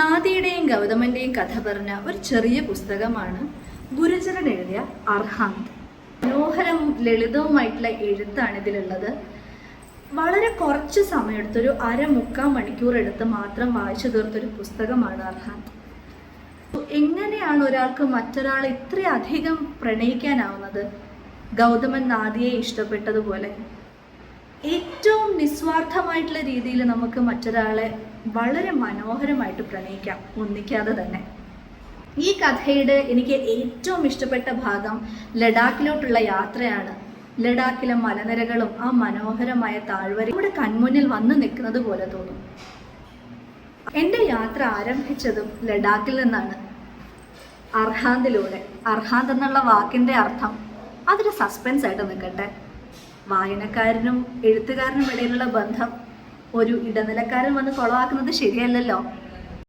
നാദിയുടെയും ഗൗതമന്റെയും കഥ പറഞ്ഞ ഒരു ചെറിയ പുസ്തകമാണ് ഗുരുചരൻ എഴുതിയ അർഹാന്ത്. മനോഹരവും ലളിതവുമായിട്ടുള്ള എഴുത്താണ് ഇതിലുള്ളത്. വളരെ കുറച്ച് സമയമെടുത്ത്, ഒരു മുക്കാൽ മണിക്കൂർ എടുത്ത് മാത്രം വായിച്ചു തീർത്തൊരു പുസ്തകമാണ് അർഹാന്ത്. എങ്ങനെയാണ് ഒരാൾക്ക് മറ്റൊരാളെ ഇത്രയധികം പ്രണയിക്കാനാവുന്നത്? ഗൗതമൻ നാദിയെ ഇഷ്ടപ്പെട്ടതുപോലെ ഏറ്റവും നിസ്വാർത്ഥമായിട്ടുള്ള രീതിയിൽ നമുക്ക് മറ്റൊരാളെ വളരെ മനോഹരമായിട്ട് പ്രണയിക്കാം, ഒന്നിക്കാതെ തന്നെ. ഈ കഥയുടെ എനിക്ക് ഏറ്റവും ഇഷ്ടപ്പെട്ട ഭാഗം ലഡാക്കിലോട്ടുള്ള യാത്രയാണ്. ലഡാക്കിലെ മലനിരകളും ആ മനോഹരമായ താഴ്വരയും ഇവിടെ കൺമുന്നിൽ വന്ന് നിൽക്കുന്നത് പോലെ തോന്നും. എൻ്റെ യാത്ര ആരംഭിച്ചതും ലഡാക്കിൽ നിന്നാണ്, അർഹാന്തിലൂടെ. അർഹാന്ത് എന്നുള്ള വാക്കിൻ്റെ അർത്ഥം അതൊരു സസ്പെൻസ് ആയിട്ട് നിൽക്കട്ടെ. വായനക്കാരനും എഴുത്തുകാരനും ഇടയിലുള്ള ബന്ധം ഒരു ഇടനിലക്കാരൻ വന്ന് കൊളവാക്കുന്നത് ശരിയല്ലല്ലോ.